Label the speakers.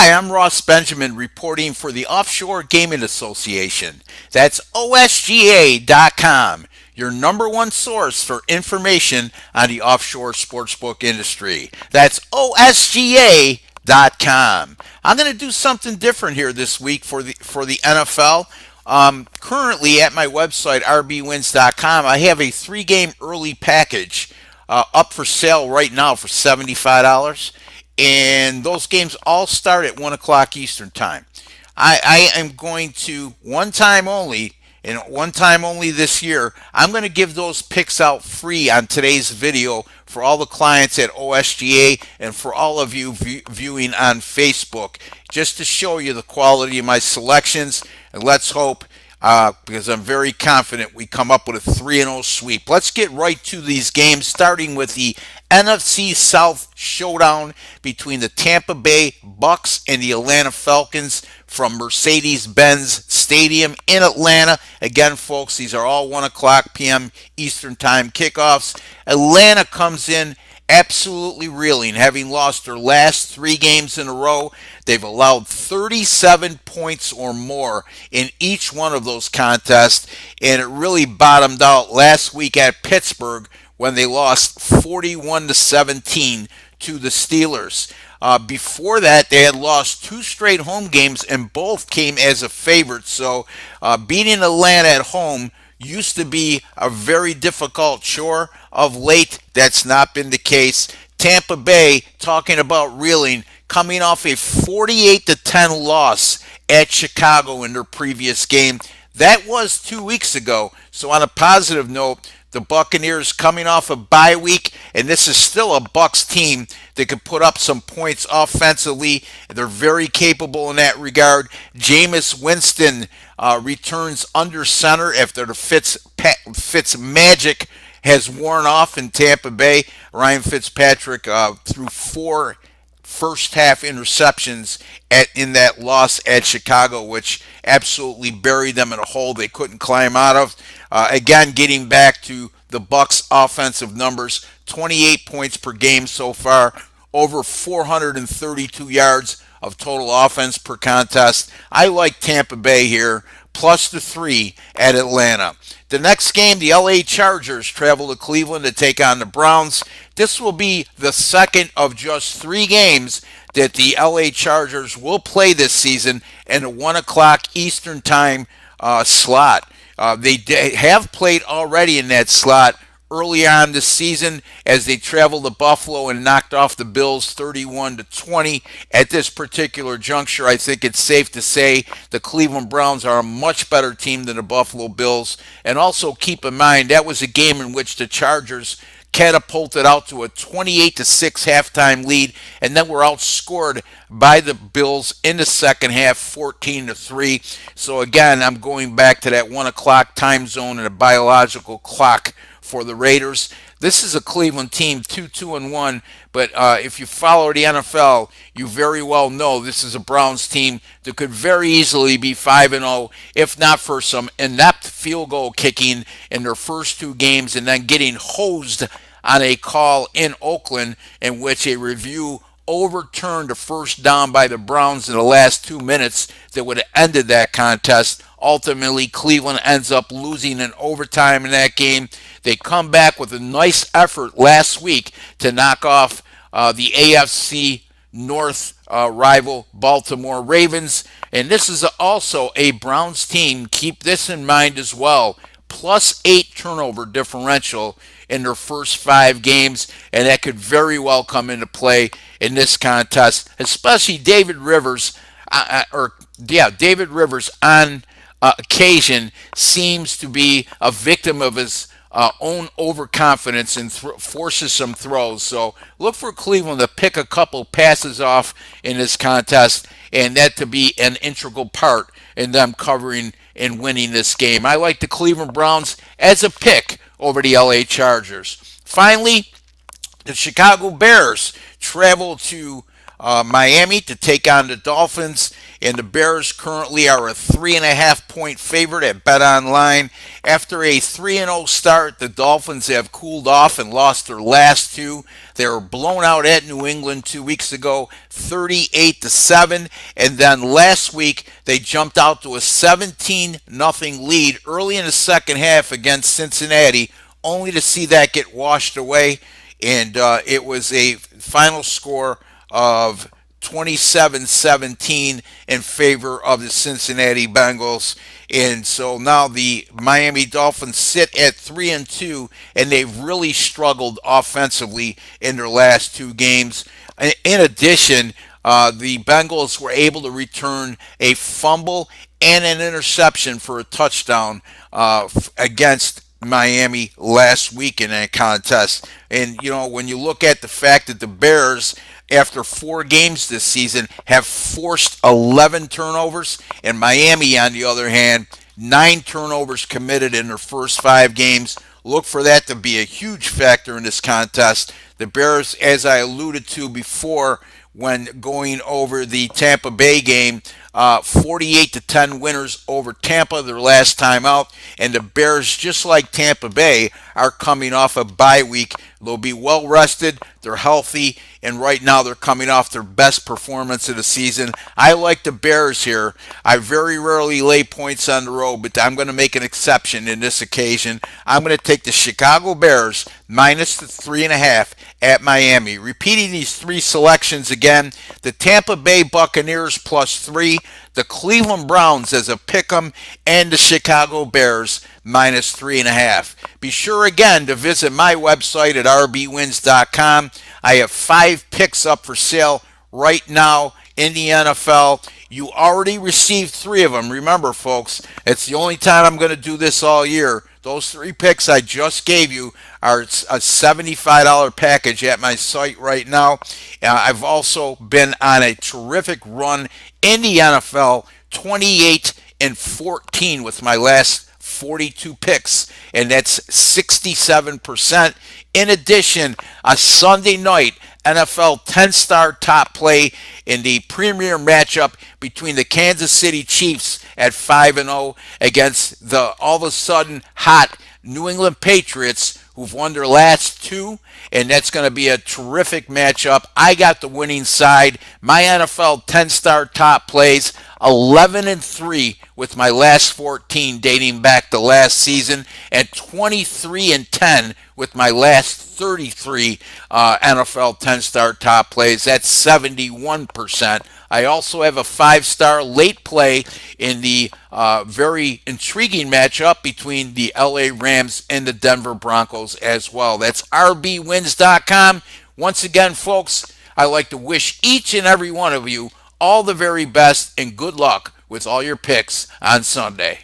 Speaker 1: Hi, I'm Ross Benjamin reporting for the Offshore Gaming Association. That's OSGA.com, your number one source for information on the offshore sportsbook industry. That's OSGA.com. I'm going to do something different here this week for the NFL. Currently at my website, rbwins.com, I have a three-game early package up for sale right now for $75, and those games all start at 1 o'clock Eastern Time. I am going to, one time only, and one time only this year, I'm going to give those picks out free on today's video for all the clients at OSGA and for all of you viewing on Facebook, just to show you the quality of my selections. And let's hope, because I'm very confident, we come up with a 3-0 sweep. Let's get right to these games, starting with the NFC South showdown between the Tampa Bay Bucks and the Atlanta Falcons from Mercedes-Benz Stadium in Atlanta. Again, folks, these are all 1 o'clock p.m. Eastern Time kickoffs. Atlanta comes in absolutely reeling, having lost their last three games in a row. They've allowed 37 points or more in each one of those contests, and it really bottomed out last week at Pittsburgh when they lost 41-17 to the Steelers. Before that, they had lost two straight home games, and both came as a favorite. So beating Atlanta at home used to be a very difficult chore. Of late, that's not been the case. Tampa Bay, talking about reeling, coming off a 48-10 loss at Chicago in their previous game. That was 2 weeks ago. So on a positive note, the Buccaneers coming off a bye week, and this is still a Bucs team that could put up some points offensively. They're very capable in that regard. Jameis Winston returns under center after the Fitz magic has worn off in Tampa Bay. Ryan Fitzpatrick threw four first half interceptions in that loss at Chicago, which absolutely buried them in a hole they couldn't climb out of. Again, getting back to the Bucs offensive numbers, 28 points per game so far, over 432 yards of total offense per contest. I like Tampa Bay here, plus the 3 at Atlanta. The next game, the LA Chargers travel to Cleveland to take on the Browns. This will be the second of just 3 games that the LA Chargers will play this season in a 1 o'clock Eastern Time slot. They have played already in that slot early on this season as they traveled to Buffalo and knocked off the Bills 31-20. At this particular juncture, I think it's safe to say the Cleveland Browns are a much better team than the Buffalo Bills. And also keep in mind, that was a game in which the Chargers catapulted out to a 28-6 halftime lead, and then were outscored by the Bills in the second half 14-3. So again, I'm going back to that 1 o'clock time zone and a biological clock for the Raiders. This is a Cleveland team 2-1, but if you follow the NFL, you very well know this is a Browns team that could very easily be 5-0 if not for some inept field goal kicking in their first 2 games and then getting hosed on a call in Oakland in which a review overturned a first down by the Browns in the last 2 minutes that would have ended that contest. Ultimately, Cleveland ends up losing in overtime in that game. They come back with a nice effort last week to knock off the AFC North rival Baltimore Ravens. And this is also a Browns team, keep this in mind as well, plus 8 turnover differential in their first 5 games, and that could very well come into play in this contest, especially David Rivers, David Rivers on occasion seems to be a victim of his own overconfidence and forces some throws. So look for Cleveland to pick a couple passes off in this contest, and that to be an integral part in them covering and winning this game. I like the Cleveland Browns as a pick over the LA Chargers. Finally, the Chicago Bears travel to Miami to take on the Dolphins, and the Bears currently are a 3.5 point favorite at Bet Online. After a 3-0 start, the Dolphins have cooled off and lost their last two. They were blown out at New England 2 weeks ago, 38-7, and then last week they jumped out to a 17-0 lead early in the second half against Cincinnati, only to see that get washed away, and it was a final score of 27-17 in favor of the Cincinnati Bengals. And so now the Miami Dolphins sit at 3-2, and they've really struggled offensively in their last two games. In addition, the Bengals were able to return a fumble and an interception for a touchdown against Miami last week in that contest. And, when you look at the fact that the Bears, after 4 games this season, have forced 11 turnovers, and Miami, on the other hand, 9 turnovers committed in their first 5 games. Look for that to be a huge factor in this contest. The Bears, as I alluded to before, when going over the Tampa Bay game, 48-10 winners over Tampa their last time out, and the Bears, just like Tampa Bay, are coming off a bye week. They'll be well rested, they're healthy, and right now they're coming off their best performance of the season. I like the Bears here. I very rarely lay points on the road, but I'm going to make an exception in this occasion. I'm going to take the Chicago Bears minus the 3.5 at Miami. Repeating these 3 selections again: the Tampa Bay Buccaneers +3, the Cleveland Browns as a pick'em, and the Chicago Bears minus 3.5. Be sure again to visit my website at rbwins.com. I have 5 picks up for sale right now in the NFL. You already received 3 of them. Remember, folks, it's the only time I'm going to do this all year. Those 3 picks I just gave you are a $75 package at my site right now. I've also been on a terrific run in the NFL, 28-14 with my last 42 picks, and that's 67%. In addition, a Sunday night NFL 10-star top play in the premier matchup between the Kansas City Chiefs at 5-0 against the all of a sudden hot New England Patriots, who've won their last 2, and that's going to be a terrific matchup. I got the winning side. My NFL 10-star top plays, 11-3 with my last 14 dating back to last season, and 23-10 with my last 33 NFL 10-star top plays. That's 71%. I also have a 5-star late play in the very intriguing matchup between the LA Rams and the Denver Broncos as well. That's rbwins.com. Once again, folks, I'd like to wish each and every one of you all the very best and good luck with all your picks on Sunday.